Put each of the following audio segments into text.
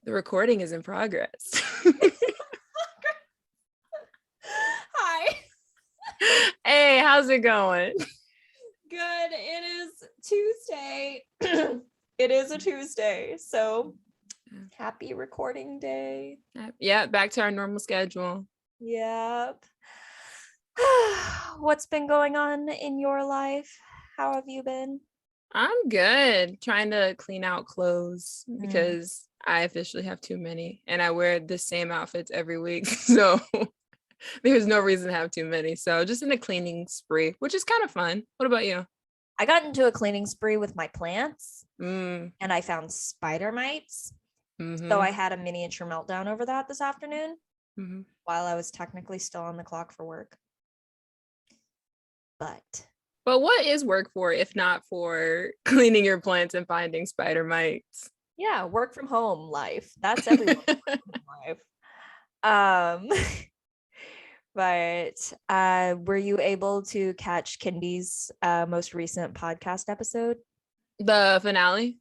The recording is in progress. Hi. Hey, how's it going? Good. It is Tuesday. It is a Tuesday. So happy recording day. Yeah, back to our normal schedule. Yep. What's been going on in your life? How have you been? I'm good. Trying to clean out clothes because I officially have too many and I wear the same outfits every week. So there's no reason to have too many. So just in a cleaning spree, which is kind of fun. What about you? I got into a cleaning spree with my plants and I found spider mites. Mm-hmm. So I had a miniature meltdown over that this afternoon Mm-hmm. while I was technically still on the clock for work. But what is work for if not for cleaning your plants and finding spider mites? Yeah, work from home life. That's everyone's work from life. But were you able to catch Kindy's most recent podcast episode? The finale?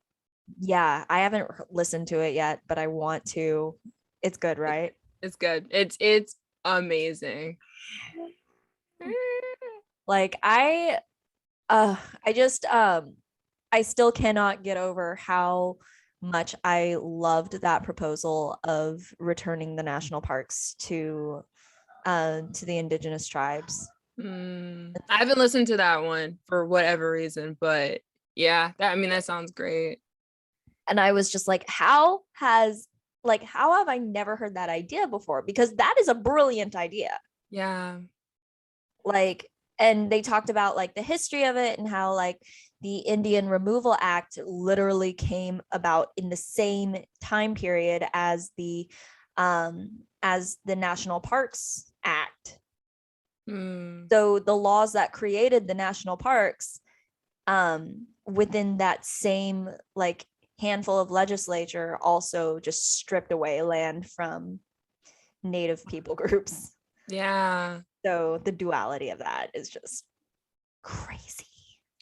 Yeah, I haven't listened to it yet, but I want to. It's good, right? It's good. It's amazing. Like I still cannot get over how much I loved that proposal of returning the national parks to the indigenous tribes. I haven't listened to that one for whatever reason, but yeah, that sounds great. And I was just like, how have I never heard that idea before? Because that is a brilliant idea. Yeah. And they talked about like the history of it and how like the Indian Removal Act literally came about in the same time period as the National Parks Act. So the laws that created the national parks within that same like handful of legislature also just stripped away land from Native people groups. Yeah. So the duality of that is just crazy.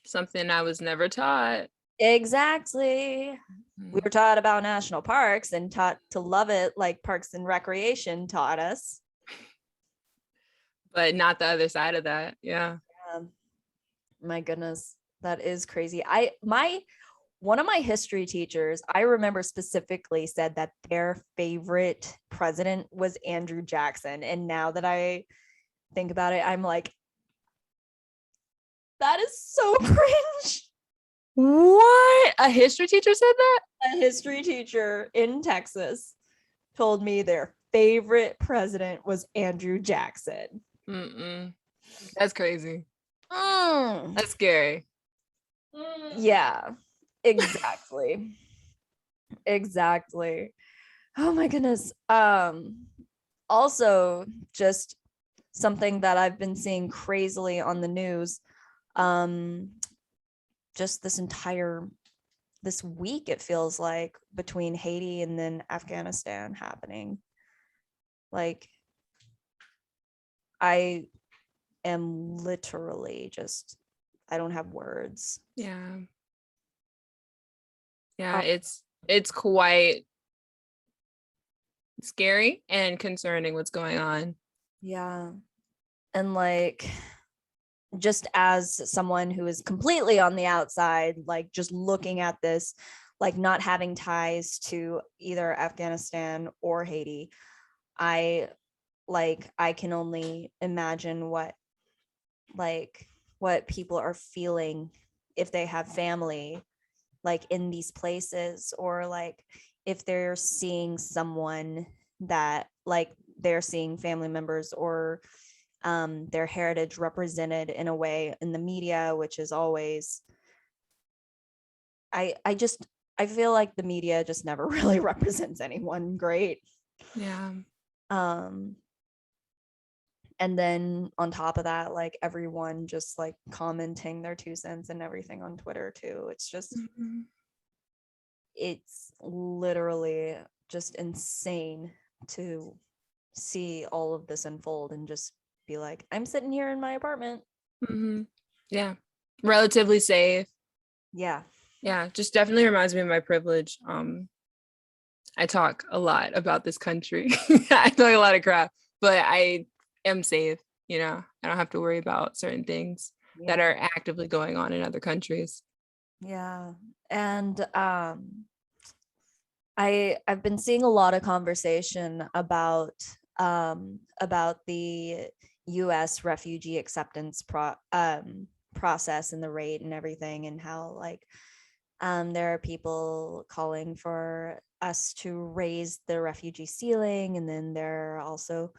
Something I was never taught. Exactly. We were taught about national parks and taught to love it like Parks and Recreation taught us. But not the other side of that. Yeah. My goodness, that is crazy. One of my history teachers, I remember specifically said that their favorite president was Andrew Jackson. And now that I think about it, I'm like, that is so cringe. What? A history teacher said that? A history teacher in Texas told me their favorite president was Andrew Jackson. That's crazy. That's scary. Yeah, exactly. Exactly. Oh my goodness. Also, just something that I've been seeing crazily on the news. Just this week, it feels like, between Haiti and then Afghanistan happening. Like, I am literally just, I don't have words. Yeah. Yeah, it's quite scary and concerning what's going on. Yeah. And like, just as someone who is completely on the outside, like just looking at this, like not having ties to either Afghanistan or Haiti, I can only imagine what people are feeling if they have family like in these places, or like if they're seeing someone that like they're seeing family members or their heritage represented in a way in the media, which is always, I feel like the media just never really represents anyone great. Yeah. And then on top of that, like everyone just like commenting their 2 cents and everything on Twitter too. It's just, it's literally just insane to see all of this unfold and just be like, I'm sitting here in my apartment. Yeah. Relatively safe. Yeah. Yeah. Just definitely reminds me of my privilege. I talk a lot about this country. I talk a lot of crap, but I am safe. You know, I don't have to worry about certain things that are actively going on in other countries. Yeah. And I've been seeing a lot of conversation about the US refugee acceptance process and the rate and everything, and how like there are people calling for us to raise the refugee ceiling, and then there's also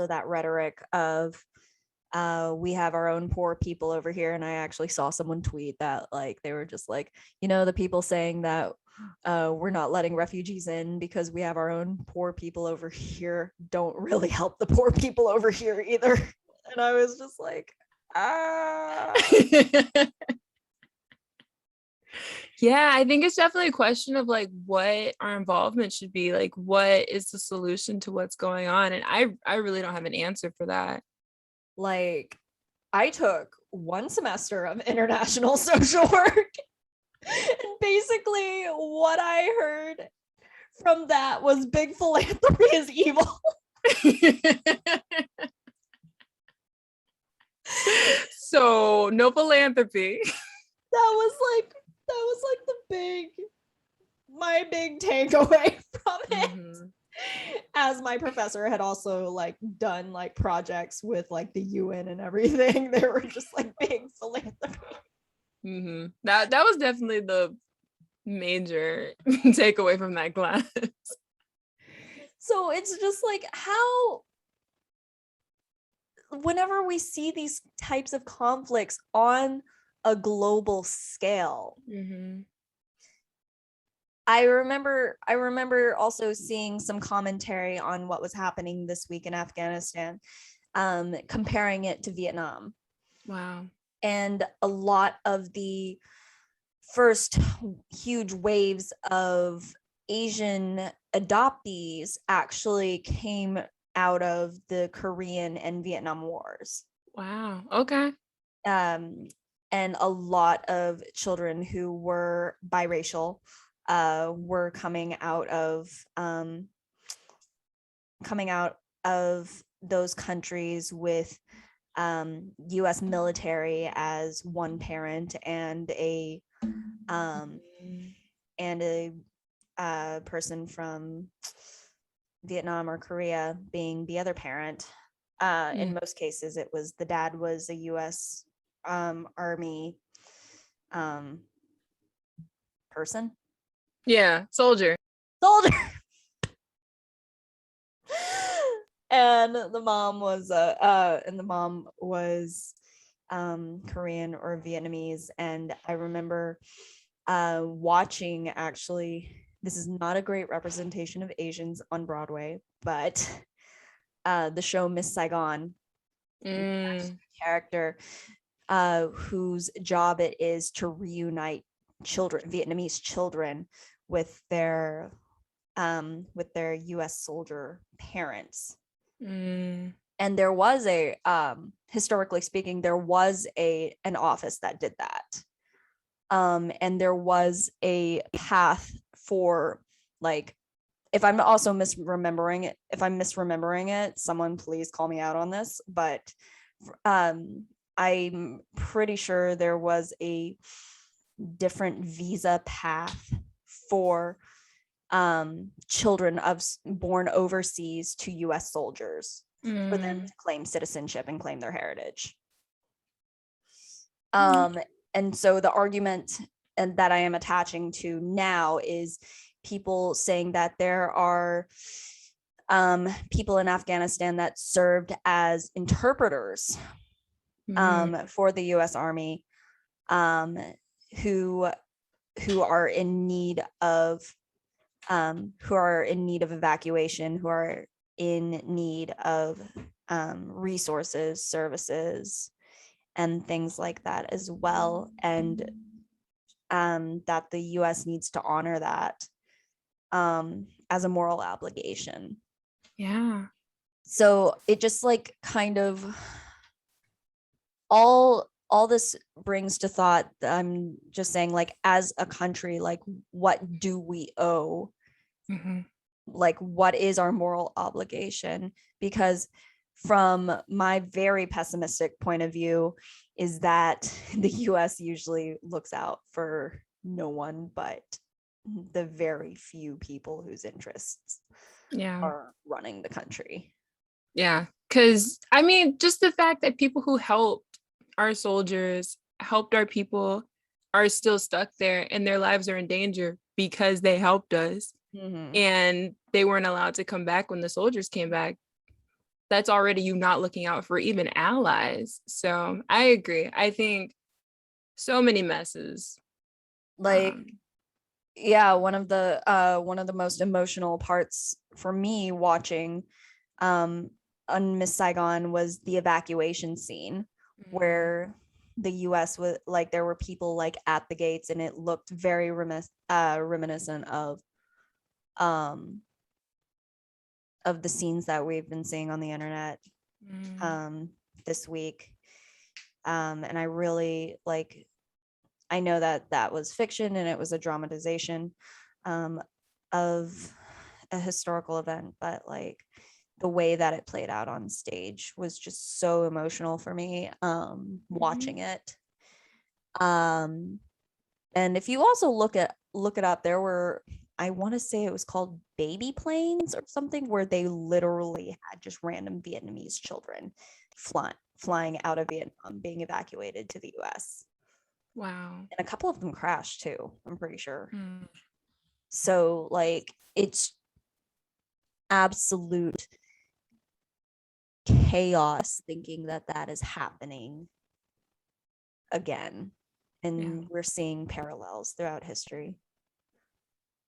that rhetoric of we have our own poor people over here. And I actually saw someone tweet that like they were just like, the people saying that we're not letting refugees in because we have our own poor people over here don't really help the poor people over here either. And I was just like, Yeah, I think it's definitely a question of like what our involvement should be, like what is the solution to what's going on, and I really don't have an answer for that. like I took 1 semester of international social work, and basically what I heard from that was big philanthropy is evil. So no philanthropy. That was like my big takeaway from it. Mm-hmm. As my professor had also like done like projects with like the UN and everything, they were just like big philanthropy. Mm-hmm. That was definitely the major takeaway from that class. So it's just like how whenever we see these types of conflicts on a global scale, Mm-hmm. I remember also seeing some commentary on what was happening this week in Afghanistan, comparing it to Vietnam. Wow. And a lot of the first huge waves of Asian adoptees actually came out of the Korean and Vietnam wars. Wow. Okay. And a lot of children who were biracial were coming out of those countries with U.S. military as one parent and a person from Vietnam or Korea being the other parent. In most cases, it was the dad was a U.S. Army person. Yeah, soldier. And the mom was Korean or Vietnamese. And I remember watching, actually, this is not a great representation of Asians on Broadway, but the show Miss Saigon, character whose job it is to reunite Vietnamese children with their U.S. soldier parents. And there was historically speaking, there was an office that did that. And there was a path for, like, if I'm also misremembering it, someone please call me out on this, but I'm pretty sure there was a different visa path for children born overseas to U.S. soldiers for them to claim citizenship and claim their heritage. And so the argument and that I am attaching to now is people saying that there are people in Afghanistan that served as interpreters for the U.S. Army, who are in need of evacuation, who are in need of resources, services, and things like that as well. And that the U.S. needs to honor that as a moral obligation. Yeah. So it just like kind of all all this brings to thought, I'm just saying, like, as a country, like, what do we owe? Like, what is our moral obligation? Because from my very pessimistic point of view is that the US usually looks out for no one but the very few people whose interests are running the country. Yeah, because I mean, just the fact that people who helped our soldiers, helped our people, are still stuck there and their lives are in danger because they helped us, and they weren't allowed to come back when the soldiers came back. That's already you not looking out for even allies. So I agree. I think so many messes. Like, yeah, one of the most emotional parts for me watching on Miss Saigon was the evacuation scene, where the US was like, there were people like at the gates, and it looked very reminiscent of the scenes that we've been seeing on the internet this week. And I really like, I know that that was fiction and it was a dramatization of a historical event, but like the way that it played out on stage was just so emotional for me watching it. And if you also look it up, there were, I want to say it was called baby planes or something, where they literally had just random Vietnamese children flying out of Vietnam, being evacuated to the US. Wow. And a couple of them crashed too, I'm pretty sure. So like, it's absolute chaos thinking that that is happening again. And we're seeing parallels throughout history.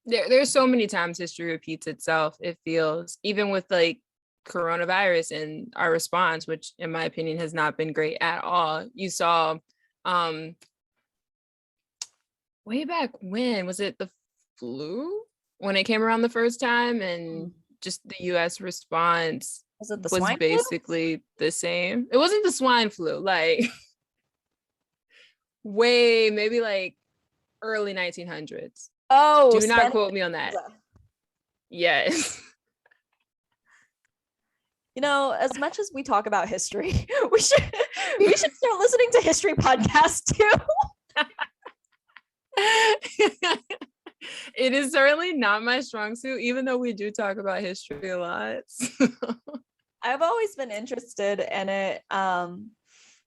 There's so many times history repeats itself, it feels, even with like coronavirus and our response, which in my opinion has not been great at all. You saw way back when, was it the flu when it came around the first time, and just the US response was basically the same. It wasn't the swine flu, like way maybe like early 1900s. Oh, do not quote me on that. Yes. You know, as much as we talk about history, we should start listening to history podcasts too. It is certainly not my strong suit, even though we do talk about history a lot. I've always been interested in it.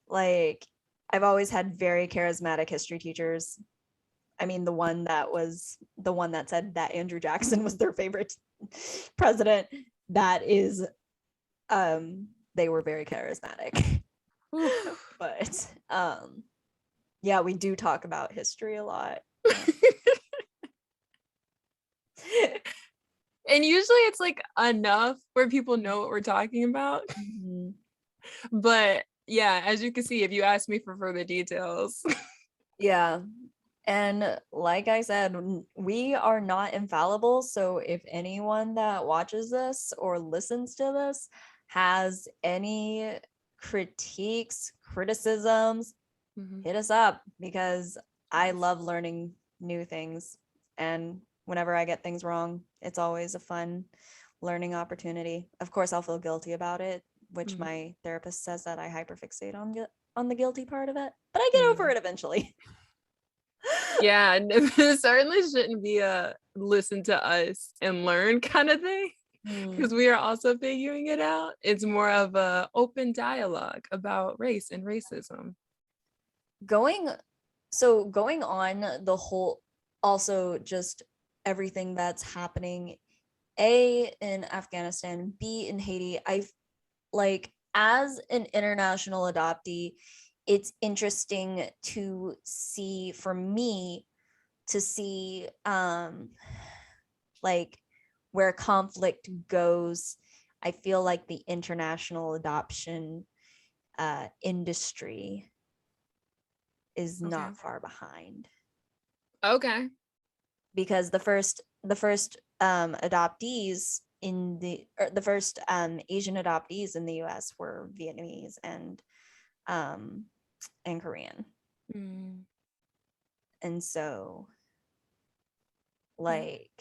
Like, I've always had very charismatic history teachers. I mean, the one that said that Andrew Jackson was their favorite president, that is, they were very charismatic. But yeah, we do talk about history a lot. And usually it's like enough where people know what we're talking about. But yeah, as you can see, if you ask me for further details. Yeah. And like I said, we are not infallible. So if anyone that watches this or listens to this has any critiques, criticisms, hit us up, because I love learning new things. And whenever I get things wrong, it's always a fun learning opportunity. Of course, I'll feel guilty about it, which my therapist says that I hyperfixate on the guilty part of it, but I get over it eventually. Yeah, it certainly shouldn't be a listen to us and learn kind of thing, because we are also figuring it out. It's more of a open dialogue about race and racism. Going on the whole, also just everything that's happening, A, in Afghanistan, B, in Haiti, I like, as an international adoptee, it's interesting to see, for me, to see like where conflict goes. I feel like the international adoption industry is not far behind. Okay. Because the first adoptees in the first Asian adoptees in the US were Vietnamese and and Korean. Mm. And so like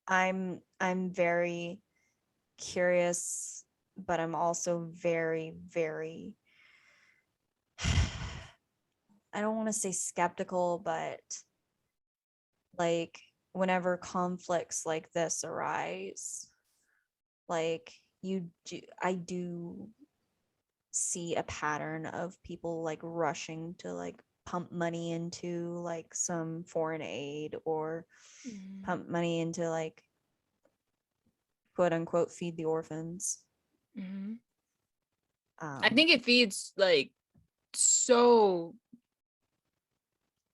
I'm very curious, but I'm also very, very I don't want to say skeptical, but like whenever conflicts like this arise, like I do see a pattern of people like rushing to like pump money into like some foreign aid or Mm. pump money into like quote unquote feed the orphans. Mm-hmm. I Um, think it feeds like so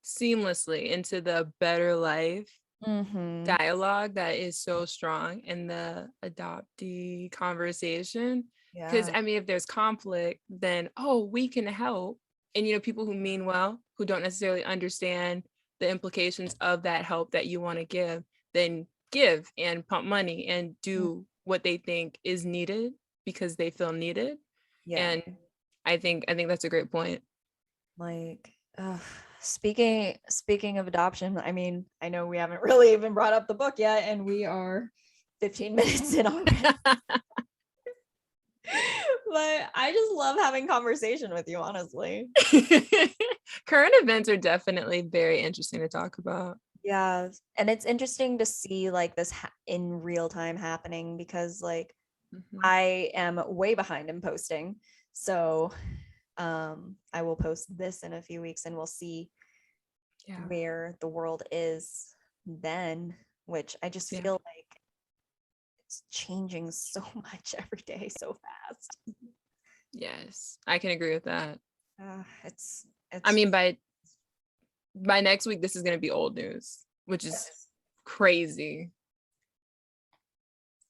seamlessly into the better life mhm, dialogue that is so strong in the adoptee conversation. Because yeah, I mean, if there's conflict, then oh, we can help. And people who mean well, who don't necessarily understand the implications of that help that you want to give, then give and pump money and mm, do what they think is needed because they feel needed. yeah. And I think that's a great point. Like, speaking of adoption, I mean, I know we haven't really even brought up the book yet, and we are 15 minutes in already. But I just love having conversation with you, honestly. Current events are definitely very interesting to talk about. Yeah, and it's interesting to see like this in real time happening because like Mhm. I am way behind in posting. So I will post this in a few weeks and we'll see Yeah. where the world is then, which I just Yeah. feel like it's changing so much every day so fast. Yes. I can agree with that. It's I it's mean, by next week, this is going to be old news, which is crazy.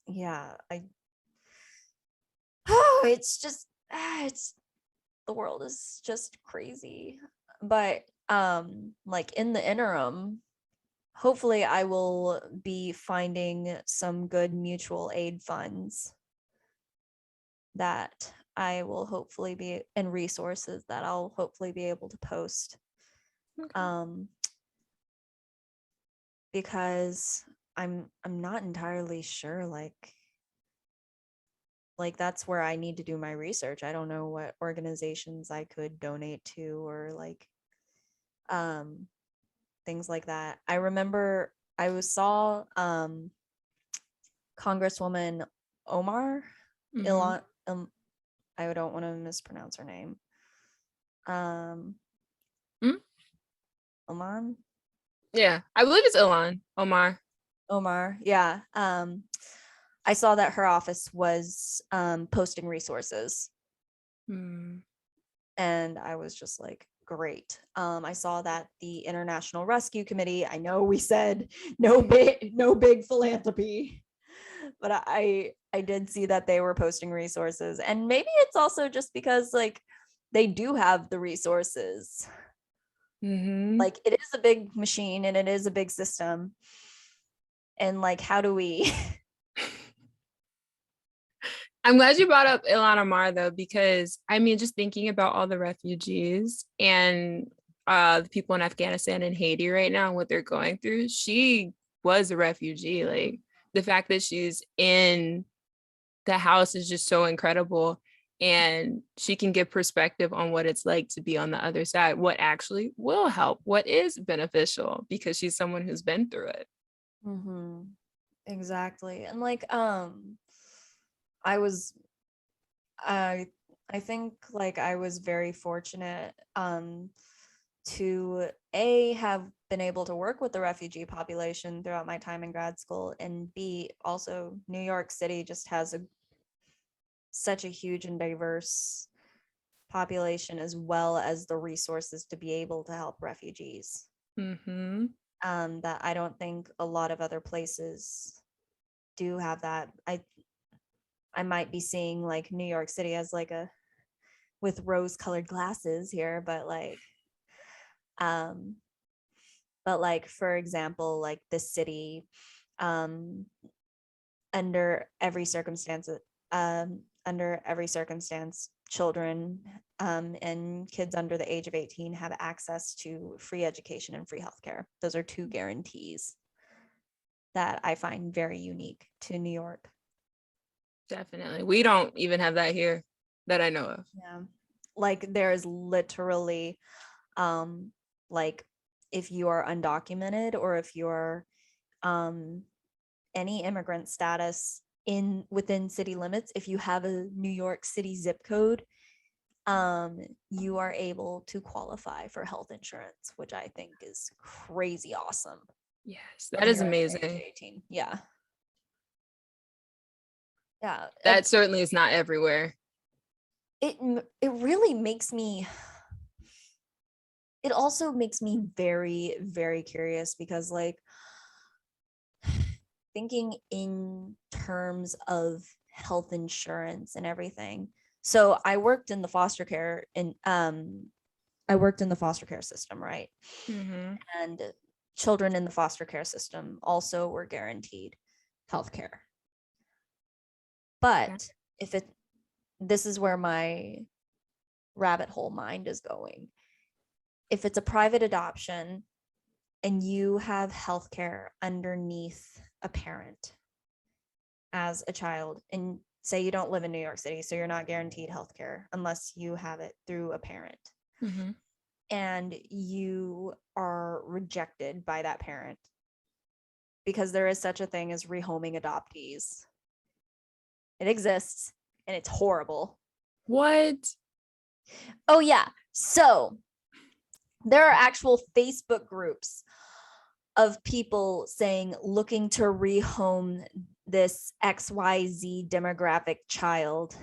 yeah, oh, it's just it's the world is just crazy. But like in the interim, hopefully I will be finding some good mutual aid funds that I will hopefully be and resources that I'll hopefully be able to post. Okay. Um because I'm not entirely sure like that's where I need to do my research. I don't know what organizations I could donate to or like um things like that. I remember saw Congresswoman Omar Mm-hmm. Ilan I don't want to mispronounce her name. Um Mm-hmm. Oman Yeah. I believe it's Ilan Omar. Omar. Yeah. I saw that her office was posting resources Mm. and I was just like, great. I saw that the International Rescue Committee, I know we said no big philanthropy, but I did see that they were posting resources. And maybe it's also just because like they do have the resources. Mm-hmm. Like it is a big machine and it is a big system. And like how do we I'm glad you brought up Ilan Omar though, because I mean, just thinking about all the refugees and the people in Afghanistan and Haiti right now, what they're going through. She was a refugee. Like the fact that she's in the house is just so incredible. And she can give perspective on what it's like to be on the other side, what actually will help, what is beneficial, because she's someone who's been through it. mm-hmm. Exactly. And like I was I I think like I was very fortunate to a have been able to work with the refugee population throughout my time in grad school and b also New York City just has such a huge and diverse population as well as the resources to be able to help refugees Mm-hmm. that I don't think a lot of other places do have that. I might be seeing like New York City as like a with rose colored glasses here, um but like for example like the city um under every circumstance under every circumstance children and kids under the age of 18 have access to free education and free healthcare. Those are two guarantees that I find very unique to New York. Definitely. We don't even have that here that I know of. Yeah. Like there is literally like if you are undocumented or if you're any immigrant status within city limits, if you have a New York City zip code, you are able to qualify for health insurance, which I think is crazy awesome. Yes, that is amazing. 18. Yeah. Yeah. That certainly is not everywhere. It really makes me, it also makes me very, very curious because like thinking in terms of health insurance and everything. So I worked in the foster care system, right? Mm-hmm. And children in the foster care system also were guaranteed healthcare. But this is where my rabbit hole mind is going. If it's a private adoption and you have healthcare underneath a parent as a child, and say you don't live in New York City, so you're not guaranteed healthcare unless you have it through a parent. Mm-hmm. And you are rejected by that parent because there is such a thing as rehoming adoptees. It exists and it's horrible. What? Oh yeah. So there are actual Facebook groups of people saying, looking to rehome this XYZ demographic child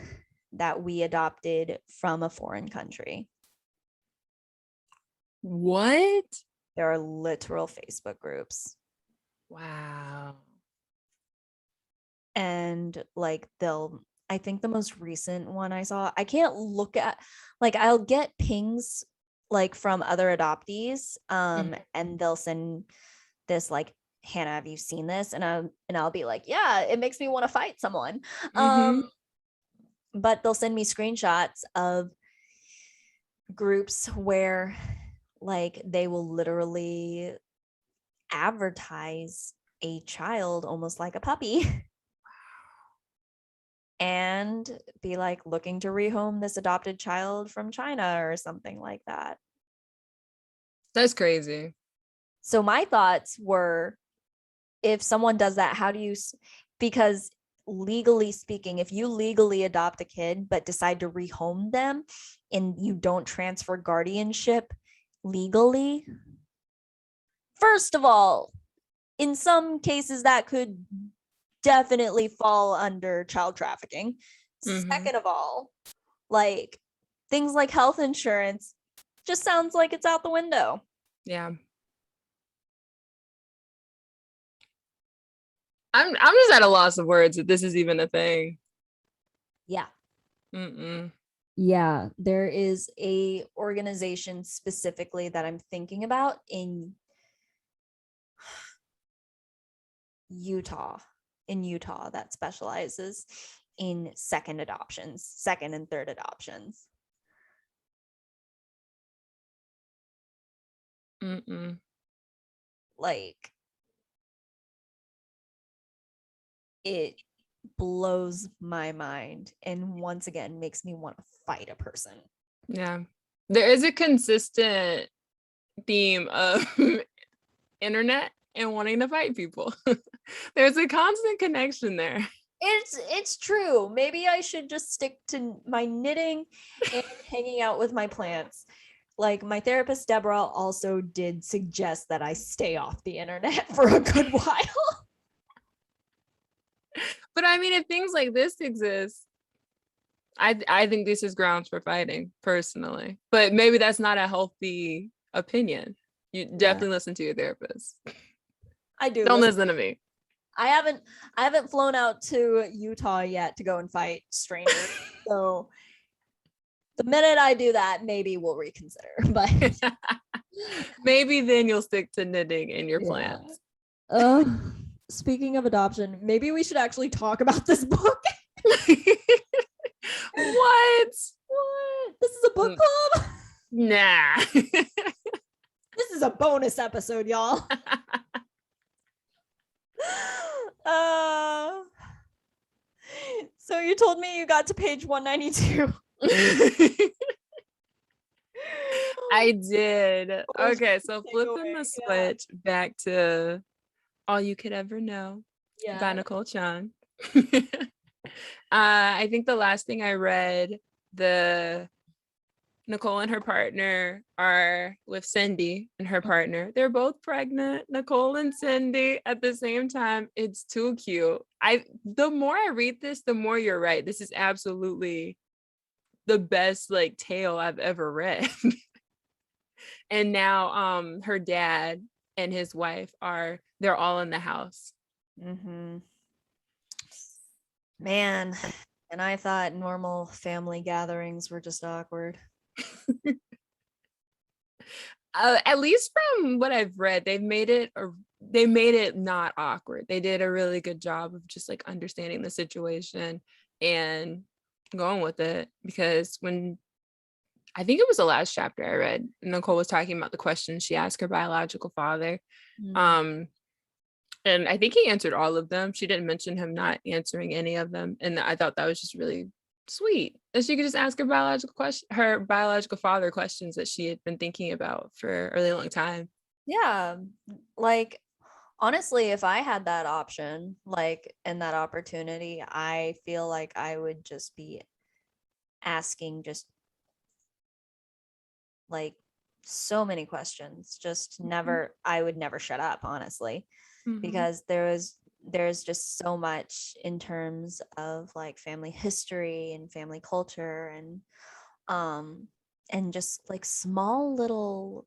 that we adopted from a foreign country. What? There are literal Facebook groups. Wow. And like I think the most recent one I saw, I can't look at, like I'll get pings like from other adoptees and they'll send this like, Hannah, have you seen this? And I'll be like, yeah, it makes me want to fight someone. But they'll send me screenshots of groups where like they will literally advertise a child almost like a puppy and be like looking to rehome this adopted child from China or something like that. That's crazy. So my thoughts were, if someone does that, how do you, because legally speaking, if you legally adopt a kid but decide to rehome them and you don't transfer guardianship legally, first of all, in some cases that could definitely fall under child trafficking. Second of all, like things like health insurance just sounds like it's out the window. Yeah. I'm just at a loss of words that this is even a thing. Yeah. Mm-mm. Yeah, there is a organization specifically that I'm thinking about in Utah that specializes in second and third adoptions. Like, it blows my mind and once again makes me want to fight a person. Yeah, there is a consistent theme of internet and wanting to fight people. There's a constant connection there. It's true. Maybe I should just stick to my knitting and hanging out with my plants. Like my therapist Deborah also did suggest that I stay off the internet for a good while. But I mean, if things like this exist, I think this is grounds for fighting personally. But maybe that's not a healthy opinion. You definitely listen to your therapist. I do. Don't listen to me. I haven't flown out to Utah yet to go and fight strangers. So the minute I do that, maybe we'll reconsider. But maybe then you'll stick to knitting in your plants. Speaking of adoption, maybe we should actually talk about this book. What? This is a book club. Nah. This is a bonus episode, y'all. So you told me you got to page 192. I did. Okay, so flipping the switch back to All You Could Ever Know by Nicole Chung. I think the last thing I read, the Nicole and her partner are with Cindy and her partner. They're both pregnant, Nicole and Cindy at the same time. It's too cute. The more I read this, the more you're right. This is absolutely the best like tale I've ever read. And now her dad and his wife they're all in the house. Mm-hmm. Man, and I thought normal family gatherings were just awkward. At least from what I've read, they made it not awkward. They did a really good job of just like understanding the situation and going with it, because when I think it was the last chapter I read, Nicole was talking about the questions she asked her biological father. Mm. And I think he answered all of them. She didn't mention him not answering any of them. And I thought that was just really sweet that she could just ask her biological father questions that she had been thinking about for a really long time. Yeah. Like, honestly, if I had that option, like, and that opportunity, I feel like I would just be asking just like so many questions. Just never, I would never shut up, honestly, because there's just so much in terms of like family history and family culture and just like small little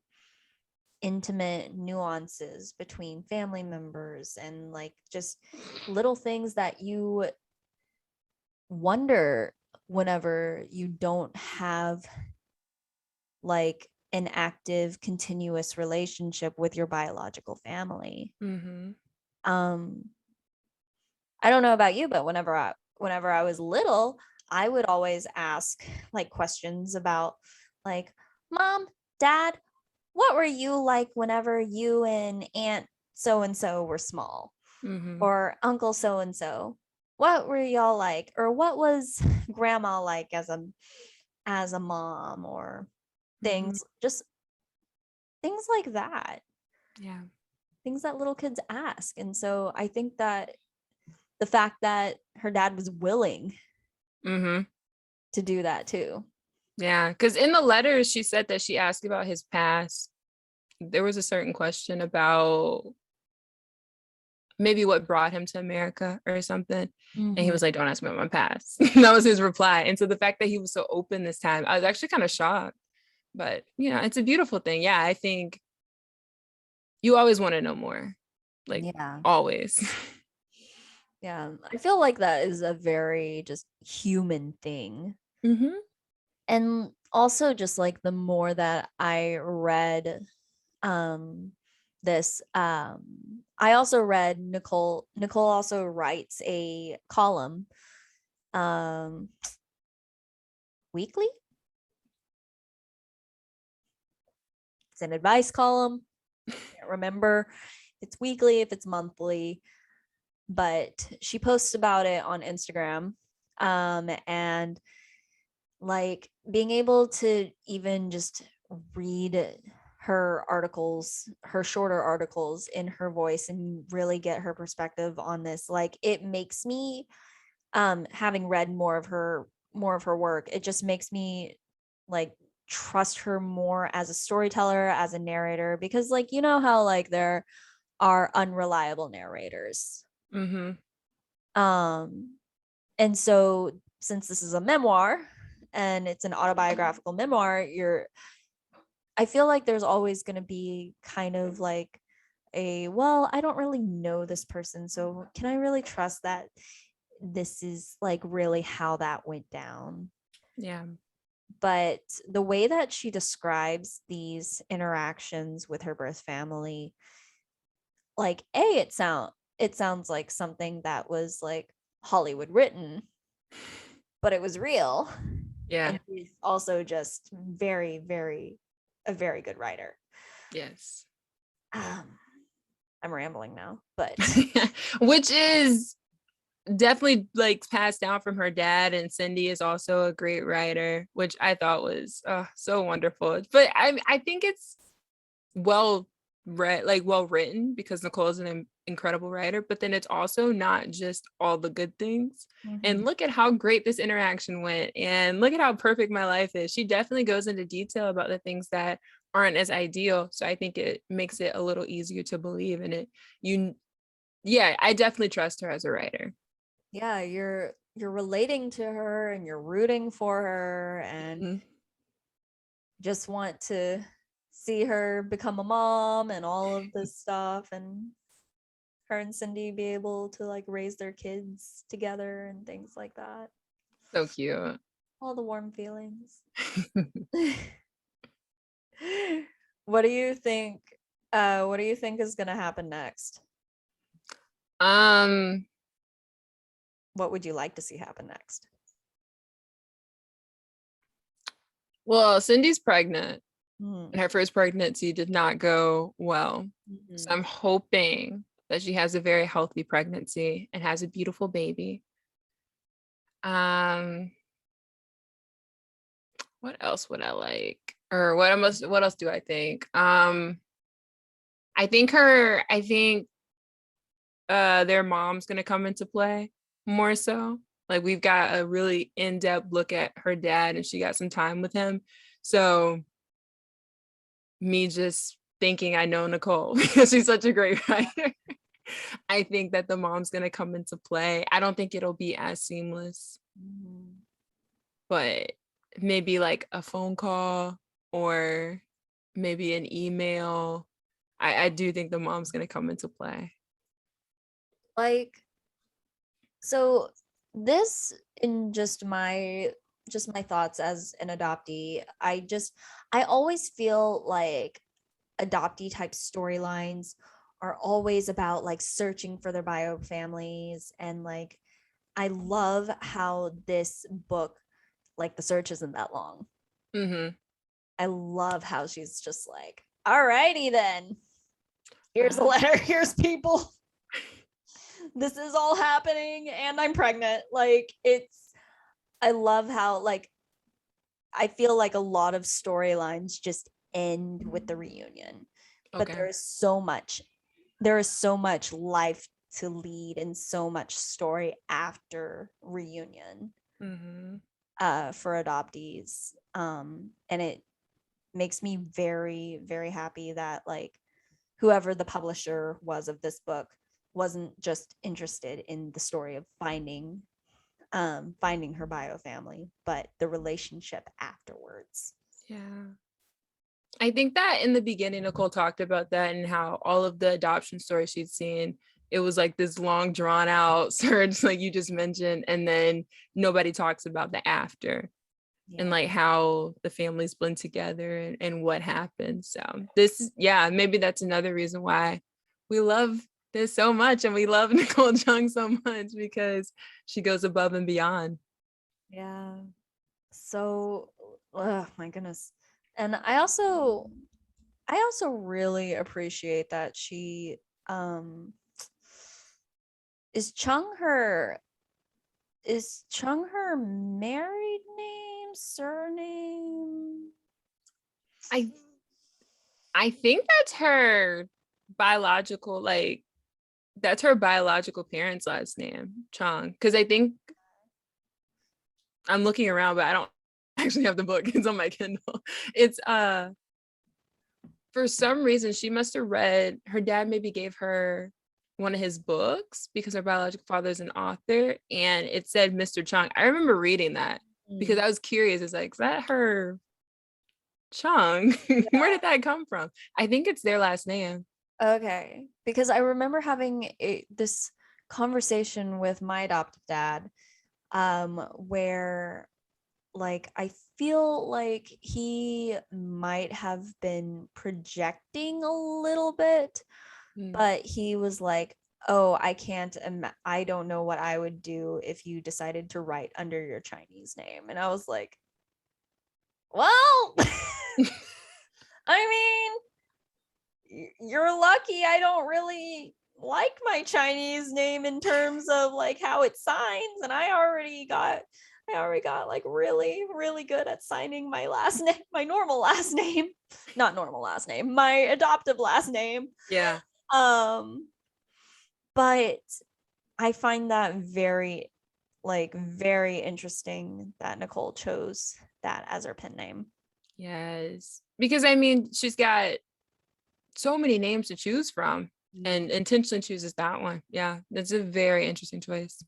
intimate nuances between family members and like just little things that you wonder whenever you don't have like an active continuous relationship with your biological family. I don't know about you, but whenever I was little, I would always ask like questions about like, Mom, Dad, what were you like whenever you and Aunt so and so were small? Or Uncle so and so? What were y'all like? Or what was grandma like as a mom? Or things, just things like that. Yeah. Things that little kids ask. And so I think that the fact that her dad was willing to do that too. Yeah, because in the letters she said that she asked about his past. There was a certain question about maybe what brought him to America or something. And he was like, don't ask me about my past. That was his reply. And so the fact that he was so open this time, I was actually kind of shocked. But, it's a beautiful thing. Yeah, I think you always want to know more. Like, always. Yeah, I feel like that is a very just human thing. And also just like the more that I read this, I also read Nicole also writes a column weekly. It's an advice column. I can't remember if it's weekly, if it's monthly, but she posts about it on Instagram. And like being able to even just read her articles, her shorter articles in her voice and really get her perspective on this, like it makes me having read more of her work, it just makes me like trust her more as a storyteller, as a narrator, because like how like there are unreliable narrators. And so since this is a memoir and it's an autobiographical memoir, I feel like there's always going to be kind of like well, I don't really know this person, so can I really trust that this is like really how that went down? Yeah. But the way that she describes these interactions with her birth family, like it sounds like something that was like Hollywood written, but it was real. Yeah. And she's also just very, a very good writer. Yes. I'm rambling now, but which is definitely like passed down from her dad. And Cindy is also a great writer, which I thought was so wonderful. But I think it's well read, like well written, because Nicole is an incredible writer, but then it's also not just all the good things. And look at how great this interaction went, and look at how perfect my life is. She definitely goes into detail about the things that aren't as ideal, so I think it makes it a little easier to believe in it. I definitely trust her as a writer. Yeah, you're relating to her and you're rooting for her and just want to see her become a mom and all of this stuff, and her and Cindy be able to like raise their kids together and things like that. So cute. All the warm feelings. What do you think is gonna happen next? What would you like to see happen next? Well, Cindy's pregnant, and her first pregnancy did not go well. So I'm hoping that she has a very healthy pregnancy and has a beautiful baby. What else would I like? Or what else do I think? I think their mom's gonna come into play more so. Like, we've got a really in-depth look at her dad, and she got some time with him. So me just thinking I know Nicole because she's such a great writer, I think that the mom's gonna come into play. I don't think it'll be as seamless, but maybe like a phone call or maybe an email. I do think the mom's gonna come into play. Like, so this, in just my thoughts as an adoptee, I always feel like adoptee type storylines are always about like searching for their bio families, and like I love how this book, like the search isn't that long. I love how she's just like, alrighty then, here's a letter, here's people, this is all happening and I'm pregnant. Like, I love how, like, I feel like a lot of storylines just end with the reunion, but there is so much life to lead and so much story after reunion for adoptees, and it makes me very, very happy that like whoever the publisher was of this book wasn't just interested in the story of finding her bio family, but the relationship afterwards. Yeah. I think that in the beginning, Nicole talked about that and how all of the adoption stories she'd seen, it was like this long drawn out search, like you just mentioned, and then nobody talks about the after and like how the families blend together and what happened. So maybe that's another reason why we love this so much and we love Nicole Chung so much, because she goes above and beyond. Yeah. So, oh my goodness. And I also really appreciate that she is Chung her married name, surname? I think that's her biological, like that's her biological parents' last name, Chung. Because I think I'm looking around, but I don't actually have the book. It's on my Kindle. It's for some reason she must have read, her dad maybe gave her one of his books because her biological father is an author, and it said Mr. Chung. I remember reading that because I was curious. It's like, is that her Chung? Where did that come from? I think it's their last name. Okay, because I remember having this conversation with my adoptive dad, where like I feel like he might have been projecting a little bit, but he was like, oh, I don't know what I would do if you decided to write under your Chinese name. And I was like, well, I mean, you're lucky I don't really like my Chinese name in terms of like how it signs. And I already got like really, really good at signing my last name, my normal last name, not normal last name, my adoptive last name. Yeah. But I find that very interesting that Nicole chose that as her pen name. Yes. Because I mean, she's got so many names to choose from and intentionally chooses that one. Yeah. That's a very interesting choice.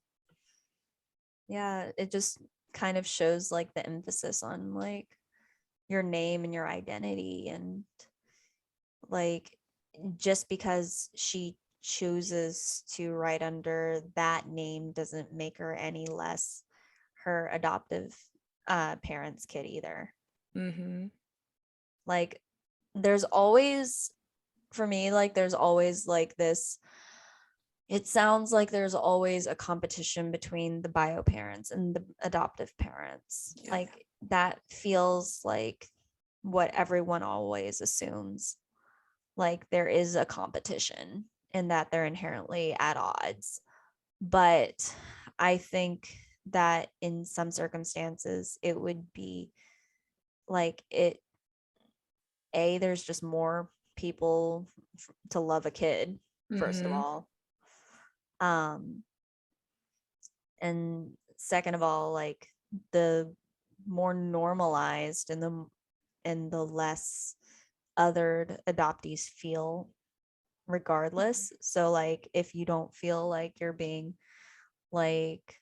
Yeah, it just kind of shows like the emphasis on like your name and your identity, and like just because she chooses to write under that name doesn't make her any less her adoptive parents' kid either. Mm-hmm. Like there's always, for me, like there's always like this, it sounds like there's always a competition between the bio parents and the adoptive parents. Yeah. Like that feels like what everyone always assumes. Like there is a competition and that they're inherently at odds. But I think that in some circumstances it would be like there's just more people to love a kid, first of Mm-hmm. all. And second of all, like the more normalized and the less othered adoptees feel regardless. So like if you don't feel like you're being like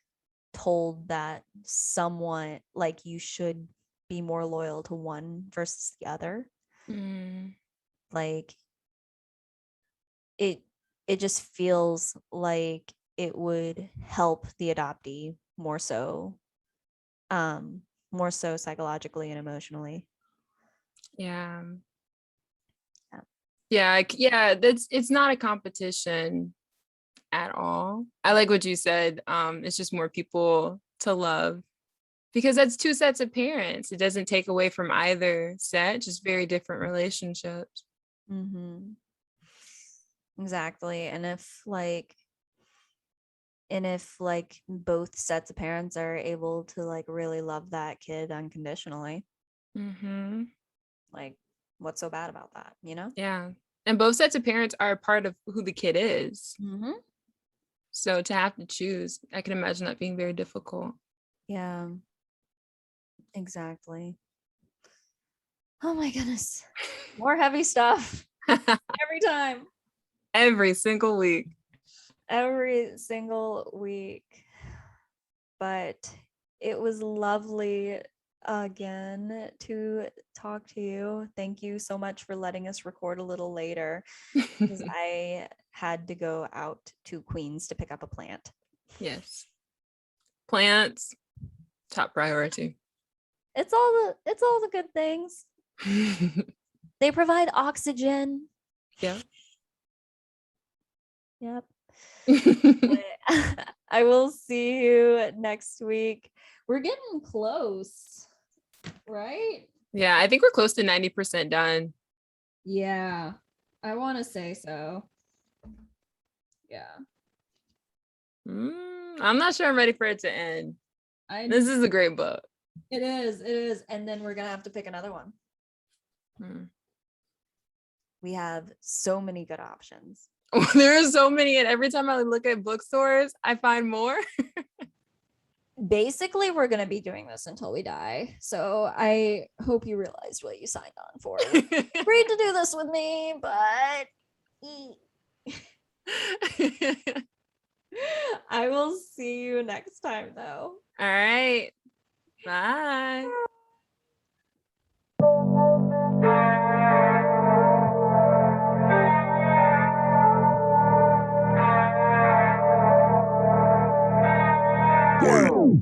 told that someone like you should be more loyal to one versus the other, like it just feels like it would help the adoptee more so psychologically and emotionally. Yeah. Yeah. Yeah, it's not a competition at all. I like what you said. It's just more people to love, because that's two sets of parents. It doesn't take away from either set, just very different relationships. Mm-hmm. Exactly. And if both sets of parents are able to like really love that kid unconditionally, Mm-hmm. like what's so bad about that, you know? Yeah. And both sets of parents are a part of who the kid is. Mm-hmm. So to have to choose, I can imagine that being very difficult. Yeah, exactly. Oh my goodness. More heavy stuff every time. Every single week. Every single week. But it was lovely again to talk to you. Thank you so much for letting us record a little later, because I had to go out to Queens to pick up a plant. Yes. Plants, top priority. It's all the good things. They provide oxygen. Yeah. Yep. I will see you next week. We're getting close, right? Yeah, I think we're close to 90% done. Yeah, I want to say so. Yeah. I'm not sure I'm ready for it to end. This is a great book. It is. And then we're going to have to pick another one. We have so many good options. There are so many, and every time I look at bookstores, I find more. Basically, we're going to be doing this until we die. So I hope you realized what you signed on for. Agreed to do this with me, but I will see you next time, though. All right. Bye. Wow.